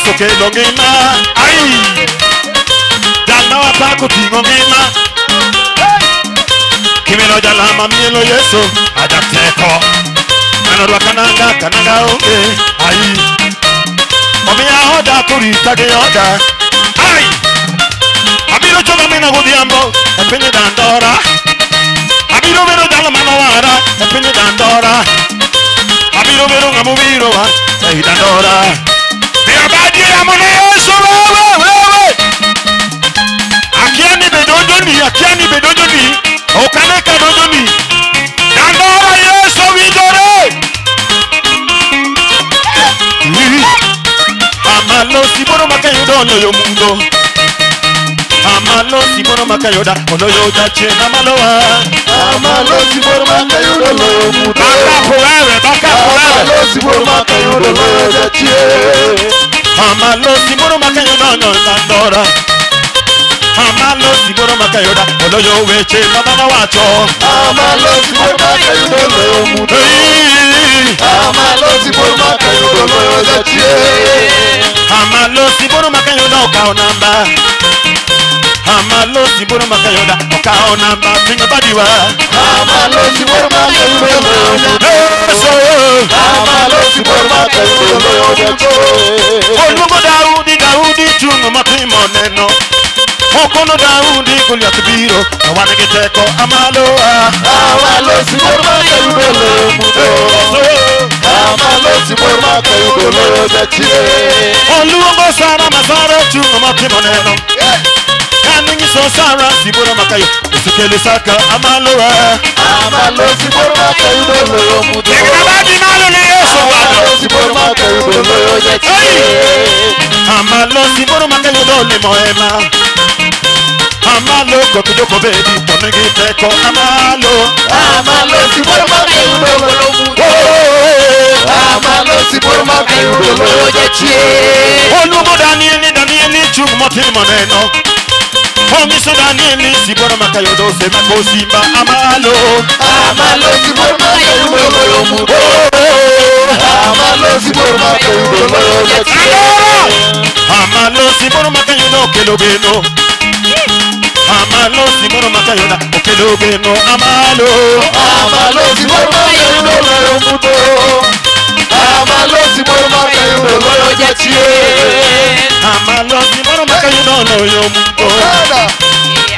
Yesu kelo ngima. Ai. Jana wataku tingo ngima. Kimelo jalama mielo Yesu ajateko. Anorwa kananga onge. Ai. Omia hoda kurita ge hoda. Ai. Abiro choga mina gudiambo. Epinye dandora. Abiro vero jalama nawara. Epinye dandora. Abiro vero ngamubiro wa. Ei dandora. Mira badi ya mone Yesu wewe. Akiani bedojoni. Okaneka dojoni. Dandora Yesu vidore. Amalo siboro makayoda oloyo mundo. Amalo siboro makayoda oloyo jache amalowa. Amalo siboro makayoda oloyo mundo. Baka forever. Amalo siboro makayoda oloyo jache. Amalo siboro makayoda oloyo dandora. Amalo siboro makayoda oloyo weche mama wacho. Amalo siboro makayoda oloyo mundo. Amalo siboro makayoda oloyo jache. Amalo siboro makayoda okao namba. Amalo siboro makayoda okao namba pinga badiwa. Amalo siboro makayoda oloyo mundo. Amalo siboro makayoda oloyo jache. Olugo Daudi chungo matimo neno. Okono Daudi Goliath biro awane giteko amalo. Amalo siboro makayoda oloyo mundo. Amalo siboro makayoda oloyo jache. Olugo Sara Mazara chungo matimo neno. Kaningi so Sara siboro makayo isukele saka amalo. Amalo siboro makayoda oloyo mundo. Egabadi malo le Yesu Amalo siboro makayoda oloyo jache. Amalo siboro makayoda ole moema. Amalo kokujoko bedi ponegi teko amalo. Amalo siboro makayoda oloyo mundo. Amalo siboro makayoda oloyo jache. Olugo Danieli chungo matimo neno. Omiso Danieli siboro makayoda se makosimba amalo. Amalo siboro makayoda oloyo mundo. Amalo siboro makayoda oloyo jache. Amalo siboro makayoda okelobeno. Amalo siboro makayoda okelobeno amalo. Amalo siboro makayoda oloyo mundo. Amalo siboro makayoda oloyo jache. Amalo siboro makayoda oloyo mundo.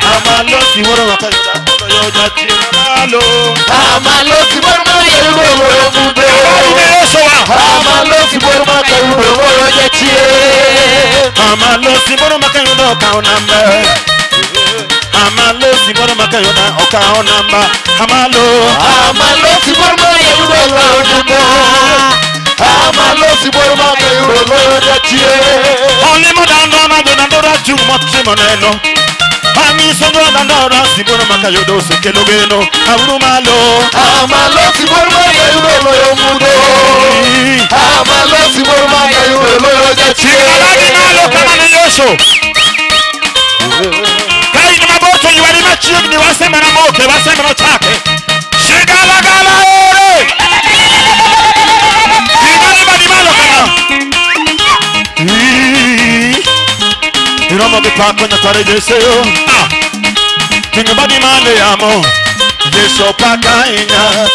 Amalo siboro makayoda oloyo jache amalo. Amalo siboro makayoda oloyo mundo. Amalo siboro makayoda oloyo jache. Amalo siboro makayoda okao namba. Amalo siboro makayoda okao namba amalo. Amalo siboro makayoda oloyo mundo. Amalo siboro makayoda oloyo jache. Olimo dandora chungo matimo neno. Amiso dandora siboro makayoda okelobeno amalo. Amalo siboro makayoda oloyo mundo. Amalo siboro makayoda oloyo jache. Abadi malo kama ni Yesu. Kai ni maboto yiwali machiegni wasema na moke wasema na chake. Shigala ore. Abadi malo kama. Iromo bipako na kware Yesu. Kinga badi male amo. Yesu pakainya.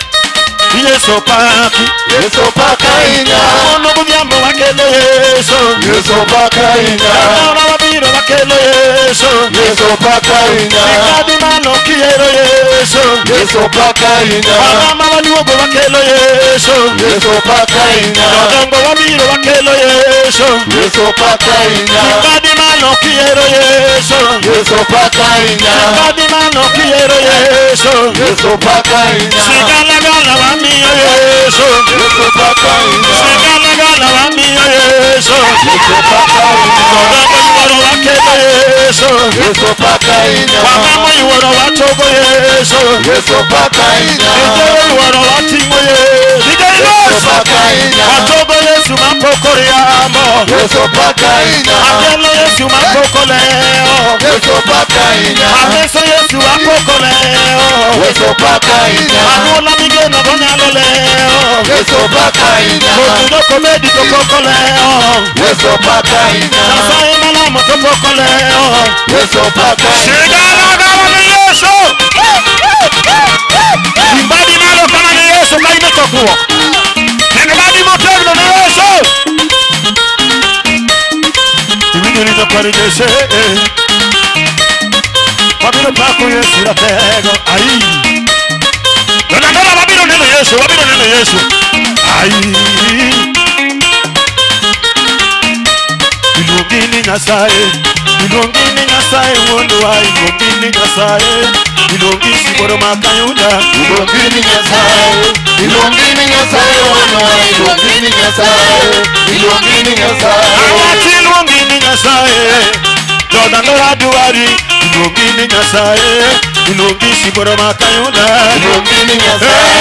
Yesu paki. Yesu pakainya. Ono budiambo wakele Yesu. Yesu pakainya. Ono wabiro wakele Yesu. Yesu pakainya. Abadi malo kiero Yesu. Yesu pakainya. Mama wanyugo wakele Yesu. Yesu pakainya. Dongo wabiro wakele Yesu. Yesu pakainya. Abadi malo kiero Yesu. Yesu pakainya. Abadi malo kiero Yesu. Yesu pakainya. Sigala wamiyo Yesu. Yesu pakainya. Sigala wamiyo Yesu. Yesu pakainya. Dongo yuwaro wakele Yesu. Yesu pakainya. Wamama yuwaro watogo Yesu. Yesu pakainya. Ijoro yuwaro watingo Yesu. Yesu pakainya. Watogo Yesu mapokori amo. Yesu pakainya. Agelo Yesu mapokoleo. Yesu pakainya. Ameso Yesu mapokoleo. Yesu pakainya. Anuola migeno gonyalo leo. Yeso paka inyama. Kotudo komedi to kokole Yeso paka inyama. Nasai malamu to kokole Yeso paka inyama. Shigala gawa ni Yesu Imbadi malo kama ni Yesu kaine tokuwa Imbadi motevno ni Yesu Iwini to parijese Babilo pako Yesu la tego Ayi Donandola babilo neno Yesu Babilo neno Yesu Ayi Ilungini nyasaye Ilungini nyasaye Wondo wa ilungini nyasaye Ilungini siboro makayuda Ilungini nyasaye. Ilungini nyasaye wono wa ilungini nyasaye. Ilungini nyasaye. Awati ilungini nyasaye Donandola duwari Ilungini nyasaye Ilungini siboro makayuda Ilungini nyasaye.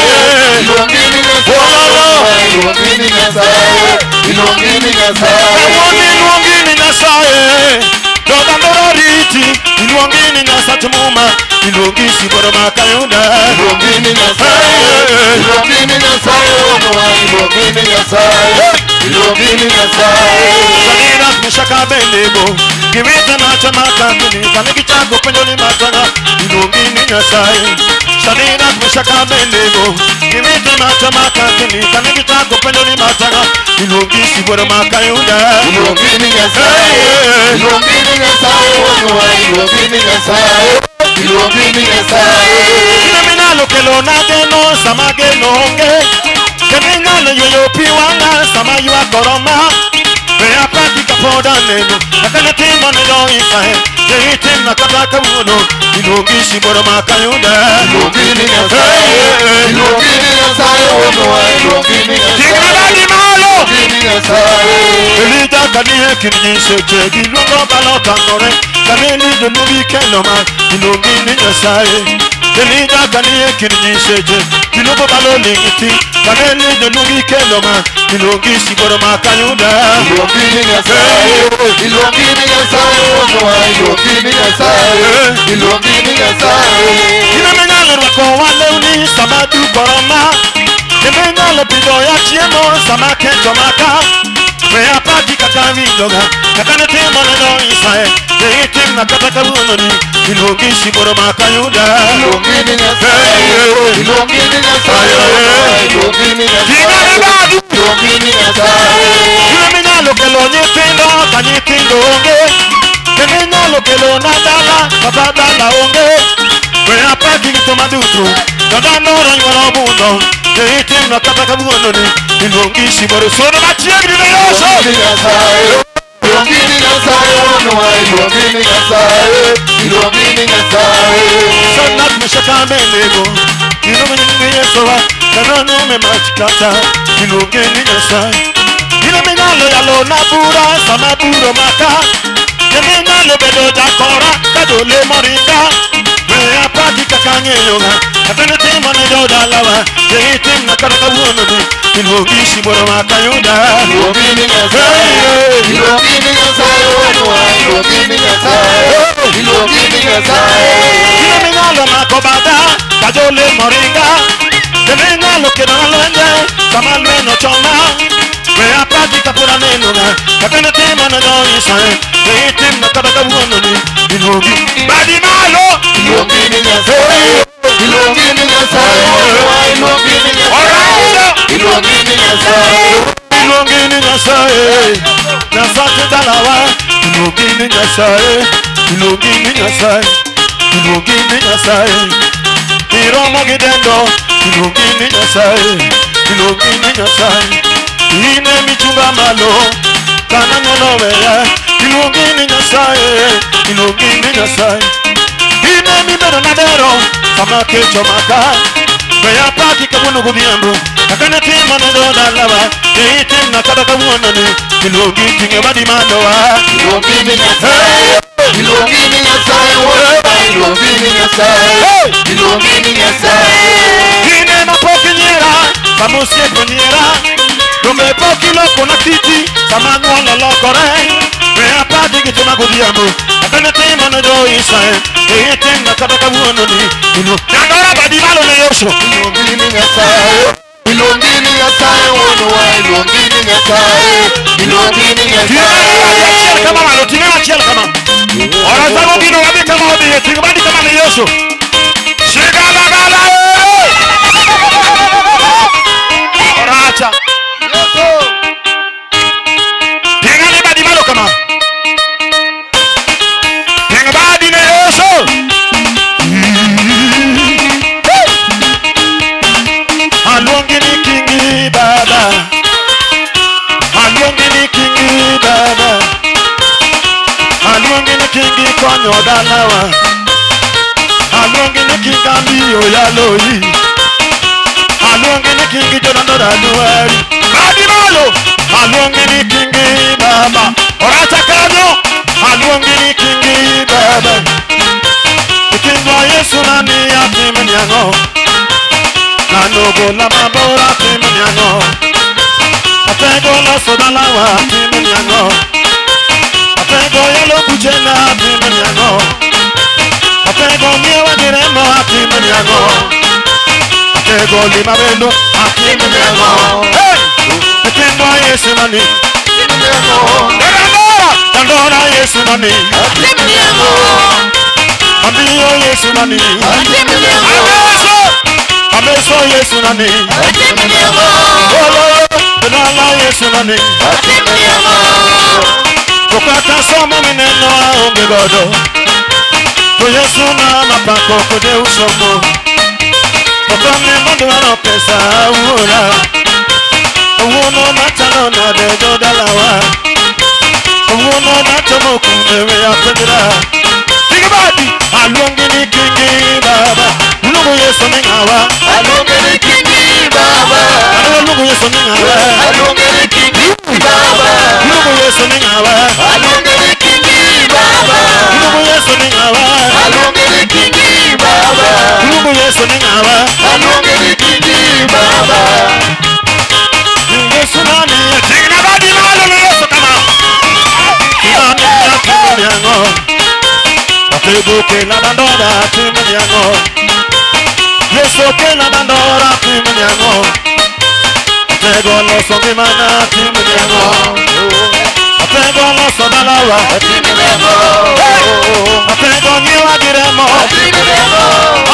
Ilungini nyasaye wono wa ilungini nyasaye. Ilungini nyasaye. Awati ilungini nyasaye Donandola riti Ilungini nyasaye muma Ilungini siboro makayuda Ilungini nyasaye. Ilungini nyasaye wono wa ilungini nyasaye. Ilungini nyasaye. Sanina kumshaka belego Gimita na chamaka kuni Kaniki chako penyo ni matanga Ilungini nyasaye Sanina kumshaka belego Gimita na chamaka kuni Kaniki chako penyo ni matanga Ilungini siboro makayuda Ilungini nyasaye. Ilungini nyasaye wono wa ilungini nyasaye. Ilungini nyasaye. Minalo kelo nageno samageno onge Keminalo yoyo piwanga sama yua koroma Vea pati kapoda neno Nakane timo neno isahe Yehi tim nakataka uno Ilungi shiboro makayuda Ilungini nyasaye. Ilungini nyasaye wono wa ilungini nyasaye. Kikabadi malo Ilungini nyasaye. Elida kanihe kinyishe chegi Lungo balota kore Kaneni denubi kenoma Ilungini nyasaye Elida kanihe kinyishe chegi Lungo balolingiti Kaneni denubi kenoma Ilungi shiboro makayuda Ilungini nyasaye. Ilungini nyasaye wono wa ilungini nyasaye. Ilungini nyasaye. Imemenyalo rwako wale uni samadu koroma Imemenyalo pido ya chiemo sama kento maka Wea pati kaka vindoga Kakane timo neno isae Yehi tim na kataka unoni Ilungi shiboro makayuda Ilungini nyasaye. Ilungini nyasaye wono wa ilungini nyasaye. Ilungini nyasaye. Imemenyalo kelo nyitindo kanyitindo onge Imemenyalo kelo nadala kabadala onge Wea pati kitoma dutu Kadano ranywana bundo Yehi tim na kataka unoni Ilungi shiboro Sono machiegri na yoso Ilungini nyasaye. Ilungini nyasaye wono wa ilungini nyasaye. Ilungini nyasaye. Sana kumeshaka melego Ilungini yesowa Kanano memachikata Ilungini nyasaye Imemenyalo yalo nabura sama buro maka Imemenyalo bedo jakora kadole moringa Wea pati kakanye yoga Katene timo ne joda lawa Yehi tim na kataka uononi Ilungi shiboro makayuda Ilungini nyasaye. Ilungini nyasaye wono wa ilungini nyasaye. Ilungini nyasaye. Imemenyalo makobada Kajole moringa Imemenyalo kedonalo enje Samalwe no choma Wea pati kapura nenunga Katene timo ne jo isae Yehi tim na kataka uononi Ilungi Badi malo Ilungini nyasaye. Ilungini nyasaye wono wa ilungini nyasaye. Ilungini nyasaye. Ilungini nyasaye Nasate dalawa Ilungini nyasaye Ilungini nyasaye Ilungini nyasaye Iromo gidendo Ilungini nyasaye Ilungini nyasaye Ine michunga malo Kana nyono weya Ilungini nyasaye Ilungini nyasaye Ine mibero nadero Kama kecho maka Wea pati kabunu gudiambu Kakane timo ne doda lava Yehi tim na kataka uononi Ilungi tinge badi mandowa Ilungini nyasaye. Ilungini nyasaye wono wa ilungini nyasaye. Ilungini nyasaye. Ine mapoki nyera Kamusie ponyera Dumbe poki loko na kiti Samanu ololokore Wea pati kituma gudiambu Kakane timo ne do isae Yehi tim na kataka uononi Nandora badi malo ne yosho Ilungini nyasaye. Ilungini nyasaye. onu wa iluongini Nyasaye, iluongini Nyasaye. Kama malo tingana chiel kama. Ora zangu bino wabi kama wabi tingabadi kama ni Yesu. Shigala gala. Ora acha. Yesu. Tingani badi malo kama. Tingabadi ni Yesu. Alongini kingi baba. Alongini kingi baba. Alongini kingi konyo dalawa. Alongini kingambi oyaloyi. Alongini kingi jonandora duwari. Badi malo. Alongini kingi baba. Oracha kanyo. Alongini kingi baba. Ikingo Yesu nani atimnyango. Nanogo la mabora timunyango. Atego la sodalawa timunyango. Atego yelo bujena timunyango. Atego miewa diremo timunyango. Atego lima bendo timunyango. Hey! Atego Yesu nani timunyango. Dandora Yesu nani timunyango. Ambiyo Yesu nani timunyango. Ameso Yesu nani atimnyama. Olo benala Yesu nani atimnyama. Kokata somo mineno aonge godo. To Yesu na mapako kode usomo. Kokone mondo ano pesa uora. Uono matano na dedo dalawa. Uono natomo kumewe ya pedra. Tigabadi alongini kingi baba. Lugu Yesu ningawa. Alongini kingi baba. Lugu Yesu ningawa. Alongini kingi baba. Lugu Yesu ningawa. Alongini kingi baba. Lugu Yesu ningawa. Alongini kingi baba. Lugu Yesu ningawa. Alongini kingi baba. Yesu nani tingna badi malo na Yesu kama. Nani atimnyango. Atego ke la bandora atimnyango. Yesu ke la bandora atimnyango. Atego lo songimana atimnyango. Atego lo sodalawa Atimnyango. Atego nyewa diremo Atimnyango.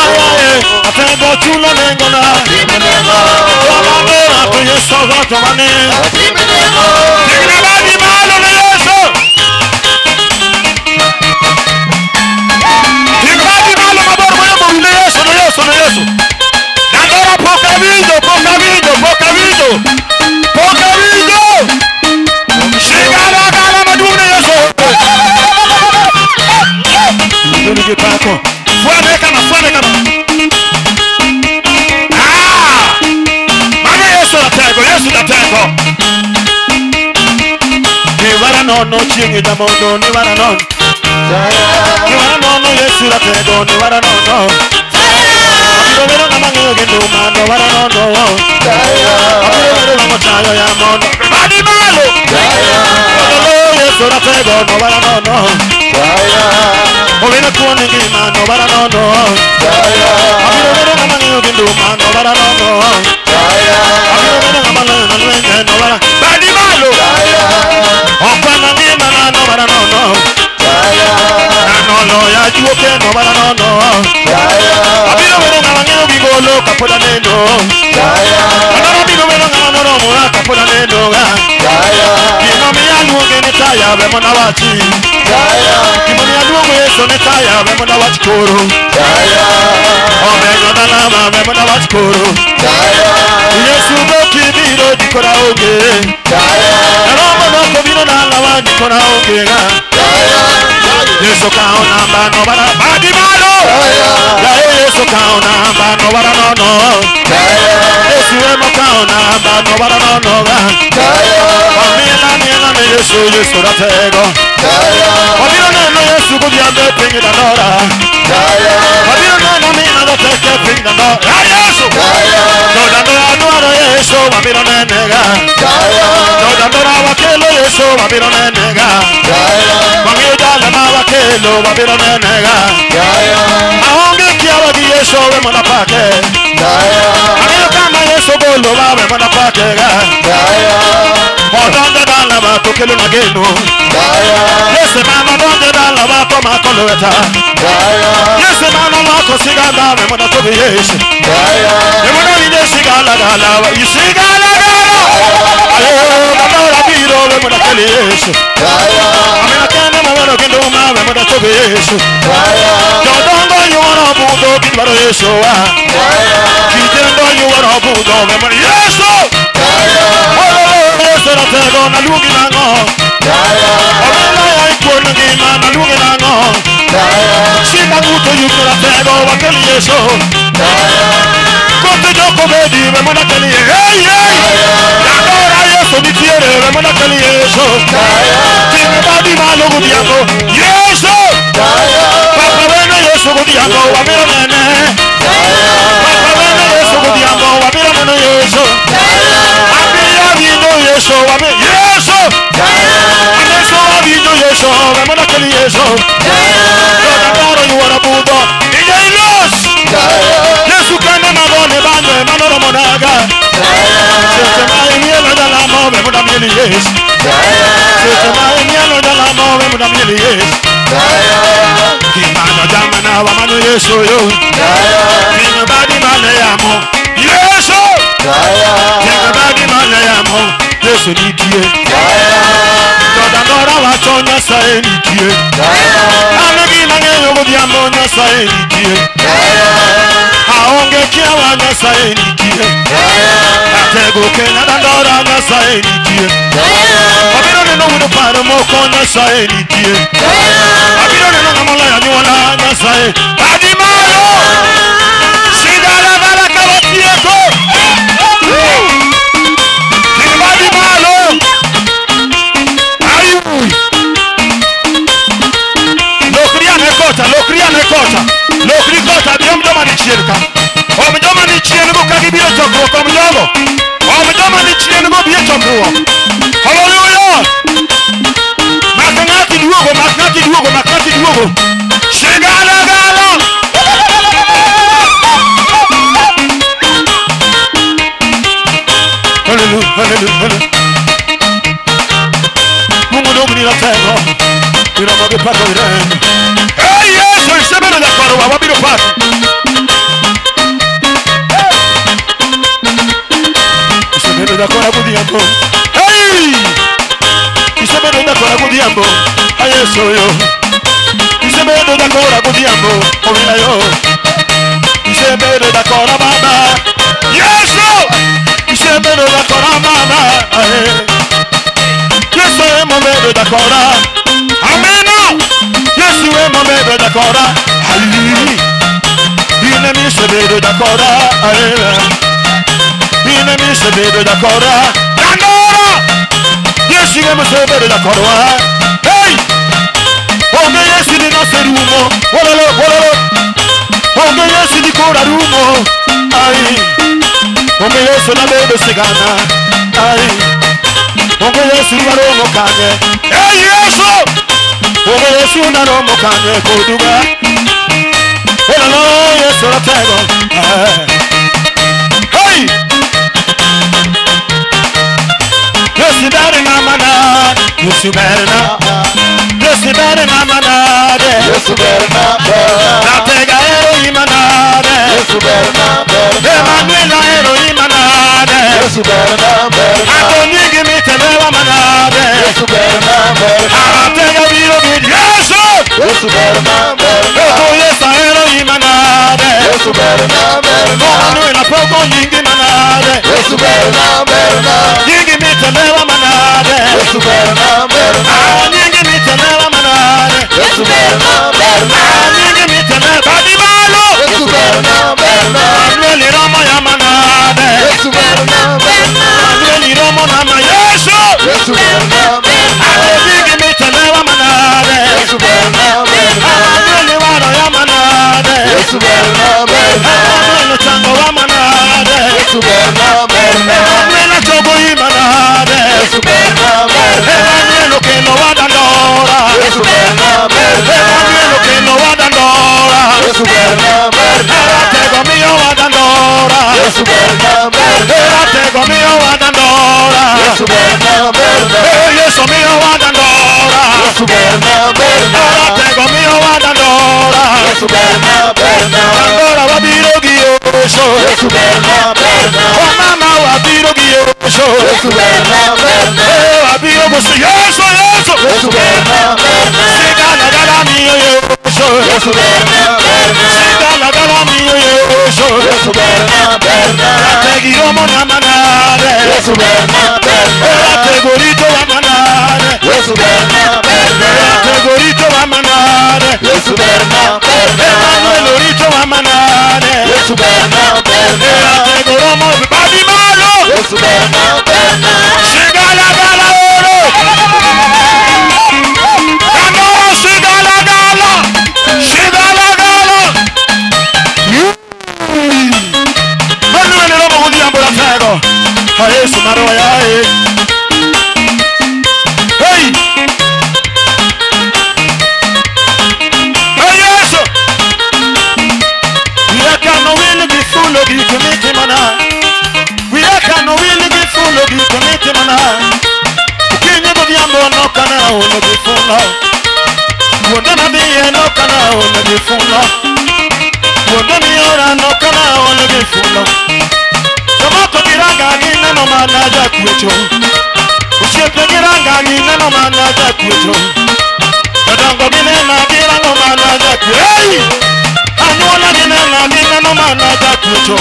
Ayaye Atego chulo nengona Atimnyango. Wamane ato Yesu wato wane Atimnyango. Tigna badi malo na Yesu. Tigna badi malo mabor mwenye mwile Yesu na Yesu na Yesu. Nandora poka video, poka video, poka video. Poka video. Shigala gala madune Yesu. Nduni kipako. Fuane kama, fuane kama. Mane Yesu na tego, Yesu na tego. Niwara nono chingi da mono, niwara nono. Niwara nono Yesu na tego, niwara nono. Abiro na mango gendo mano, niwara nono. Abiro na motayo ya mono. Badi malo. Yesu na tego, niwara nono. Ovena kuone ngima, niwara nono. Abiro na mango gendo mano, niwara nono. Abiro na mango nalwenge, niwara. Badi malo. Opana ngima na niwara nono. Nano ya juoke niwara nono. Abiro na mango bigolo kapoda neno. Anara biro na mango mura kapoda neno. Kimo mi aluonge ni taya be mona wachi. Kimo mi aluonge Yesu ni taya be mona wachi koro. Ome ngodala ma be mona wachi koro. Yesu boki biro dikora oge. Eromo no kobino na lawa dikora oge ga. Yesu kaona mba no bara badi malo. Ya Yesu kaona mba no bara no no. Yesu emo kaona mba no bara no no ga. Amina mina me Yesu ratego. Amina no Yesu kudiambe pingi da nora. Amina no mina do teke pingi da nora. Yesu. No da nora Yesu amina nega. No da nora wakelo Yesu amina nega. Mami da ma wakelo amina nega. Ahonge kiawa di Yesu we mona pake. Amina kama Yesu bolo wa we mona pake ga. kelo na geno. Daya. Yes, man, I don't get all about my coloreta. Daya. Yes, man, I'm not going to sing out of when I told you. Daya. You want to be sing out of you sing out of I don't know be all when I tell you. Daya. I mean, I can't never get no man when I told you. Daya. Don't go, you want to move to be better. So, Daya. you don't know you want to move to be yes, so. Daya. Oh, yes, I'm going to look in on. Daya. I put the game on the look in on. Daya. She can go to you to the table, what can you show? Daya. Go to your comedy, when I tell you, hey, hey. I so the theater, when I tell you, so. Think about the man who Diago. Yes, so. Papa, when I so good Diago, I'm in a man. Papa, when I so good Diago, I'm in a man. So. I'm in a so I'm in yes, so. I'm so I'm in a so I'm in a so. You want a boo dog? Yes, you can never go to the Monaga. Aonge kia wanya saini kie Atego kena dandora na saini kie Abiro neno wino paro moko na saini kie Abiro neno ngamola ya nyuala na saini Adi malo Shigala vala kabatieko Adi malo Ayu Lokriane kota Lokri kota biom doma ni chierka Omidoma ni chiengo kakibiro chokro komnyogo Omidoma ni chiengo biye chokro Hallelujah Makangati duogo Shigala gala Hallelujah Mungu domini la tego Ino moge pato irene Hey Yesu Semeno da korowa wabiro pato Semeno da kora kudiambo Hey Semeno da kora kudiambo Ayeso yo Semeno da kora kudiambo Omina yo Semeno da kora mama Yesu Semeno da kora mama Yesu Semeno da kora Amena Yesu Semeno da kora Inemi Semeno da kora Inemi Semeno da kora Dandora Yesu Semeno da kora Hey Onge Yesu di nostro rumo Wololo Onge Yesu di kora rumo Ai Onge Yesu na bebe sigana Ai Onge Yesu waromo kanye Hey Yesu Onge Yesu na romo kanye koduga Wololo Yesu la tego Hey Yesu bere na mana Yesu bere na Yesu bere na manade Yesu bere na Na tega ero imanade Yesu bere na Emanuela ero imanade Yesu bere na Atonyigi mitelewa manade Yesu bere na Atega viro vid Yesu Yesu bere na Eto yesa ero imanade Yesu bere na Emanuela poko nyingi manade Yesu bere na Nyingi mitelewa manade Yesu bere na Nyingi mitelewa manade Yesu bere na Nyingi mitelewa badibalo Yesu bere na Manueli Romo ya manade Yesu bere na Manueli Romo na ma Yesu Yesu bere na Nyingi mitelewa manade Yesu bere na Manueli waro ya manade Yesu bere na Manueli chango wa manade Yesu bere na Manueli chogo yi manade Yesu bere na Manueli keno wa dandora Yesu bere na Manueli keno wa dandora Yesu bere na Atego Yesu. Yesu berna berna. Abi ogosi Yesu Yesu. Yesu berna berna. Sigala gala mi Yesu. Yesu berna berna. Sigala gala mi Yesu. Yesu berna berna. Tegiro mona manare. Yesu berna berna. Tegorito wa manare. Yesu berna berna. Tegorito wa manare. Yesu berna berna. Emmanuelorito wa manare. Yesu berna berna. Tegoromo babi malo. Yesu berna berna. Sigala gala oro. Kanoro sigala gala. Sigala gala. Manuel lo mo di ambola tego. A Yesu maroya e. Hey. Hey Yesu. We are no will be full of you committee mana. We are no will be full of you committee mana. Ukinye go biambo no kana ono be full of. Wondana be no kana ono be full of. Wondani ora no kana ono be full of. Tomoko diranga ni no mana ja kwecho. Usiepe diranga ni no mana ja kwecho. Dadongo bine na diranga mana ja kwecho. Hey! Anola ni no mana ja kwecho.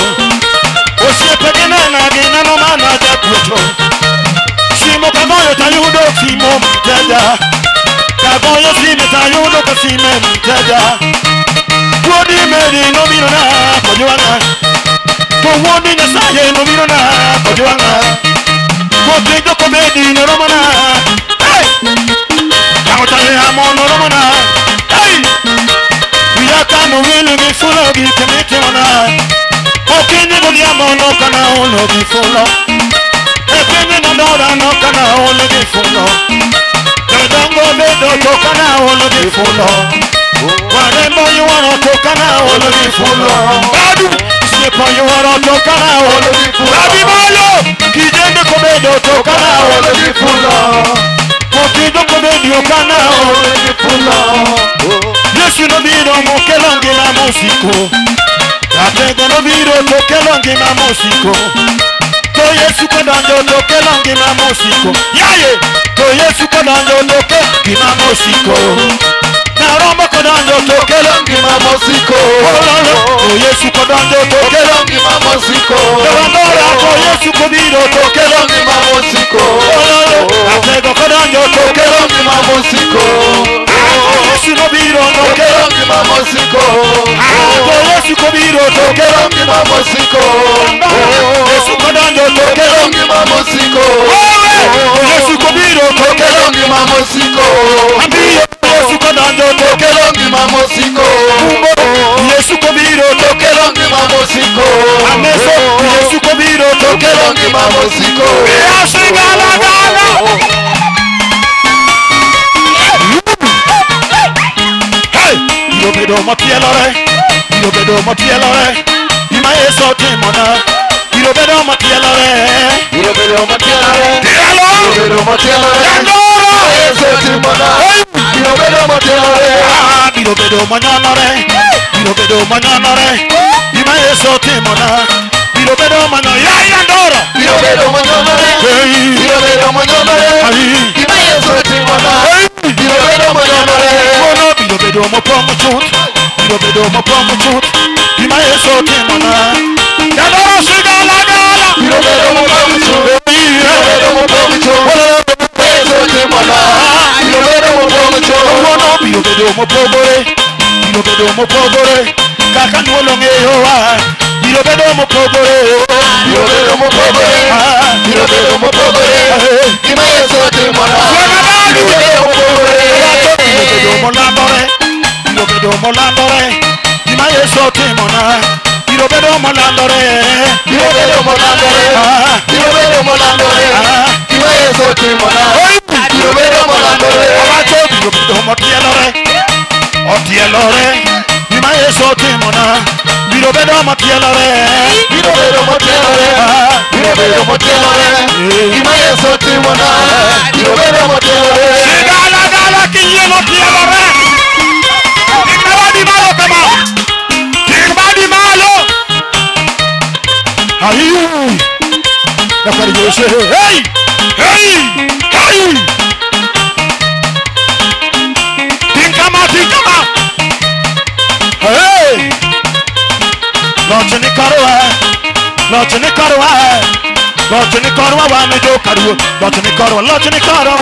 Usiepe diranga no mana ja kwecho. Simo kagoyo tayudo simo mteja. Kagoyo simo tayudo kasime mteja. Wodi medi no bino na kojuanga. Wodi nyasaye no bino na kojuanga. Wodi joko medi no romana. Hey! Kautale amo no romana. Hey! Wiyaka no wilu mi fulo gi kemiti wana. Okinyi godi amo no kana ulo gi fulo. Ekinyi no dora no kana ulo gi fulo. Dodongo bedo to kana ulo gi fulo. Whatever you wanna talk now, all of it full of. Badu, step on you wanna talk now, all of it full of. Babi Malo, Kijende Komedo talk now, all of it full of. Mokido Komedio kana, all of it full of. Yes, you know me, don't moke long in a musico. Tate no viro toke long in a musico. To Yesu kodando toke long in a musico. Yaye, to Yesu kodando toke in a musico. Naromba kodando toke longi mamosiko. Oh Yesu kodando toke longi mamosiko. Naromba ko Yesu kodiro toke longi mamosiko. Atego kodando toke longi mamosiko. Yesu nobiro toke longi mamosiko. Yesu kodiro toke longi mamosiko. Yesu kodando toke longi mamosiko. Yesu kodiro toke longi mamosiko. Yesu kodando toke longi mamosiko. Yesu kodiro toke longi mamosiko. Ameso Yesu kodiro toke longi mamosiko. Yesu gala gala. Hey, yo bedo motielore. Yo bedo motielore. Ima Yesu timona. Yo bedo motielore. Yo bedo motielore. Yo bedo motielore. Yesu timona. Biro bedo motielore. Biro bedo manyanore. Biro bedo manyanore. Ima Yesu timona. Biro bedo manyanore. Ya yandoro. Biro bedo manyanore. Biro bedo manyanore. Ima Yesu timona. Biro bedo manyanore. Kono biro bedo mo promo chut. Biro bedo mo promo chut. Ima Yesu timona. Yandoro sigala gala. Biro bedo mo promo chut. Biro bedo mo promo chut. Yesu timona. Biro bedo mo promo chut. Biro bedo mo pogore. Biro bedo mo pogore. Kaka nuolo ngeyo wa. Biro bedo mo pogore. Biro bedo mo pogore. Biro bedo mo pogore. Ima Yesu timona. Biro bedo mo pogore. Biro bedo mo landore. Biro bedo mo landore. Ima Yesu timona. Biro bedo mo landore. Biro bedo mo landore. Biro bedo mo landore. Ima Yesu timona. Biro bedo mo landore. Abacho biro bedo mo tielore. Otielore. Ima Yesu timona. Biro bedo mo tielore. Biro bedo mo tielore. Biro bedo mo tielore. Ima Yesu timona. Biro bedo mo tielore. Sigala gala kinye mo tielore. Ikabadi malo kama. Ikabadi malo. Ayu. lọ́kọ̀rì yóò ṣe hey hey hey tinkama hey lọ́tún ní kọ́rọ̀ wá lọ́tún ní kọ́rọ̀ wá lọ́tún ní kọ́rọ̀ wá wà ní jó kàrúwò lọ́tún ní kọ́rọ̀ lọ́tún ní kọ́rọ̀.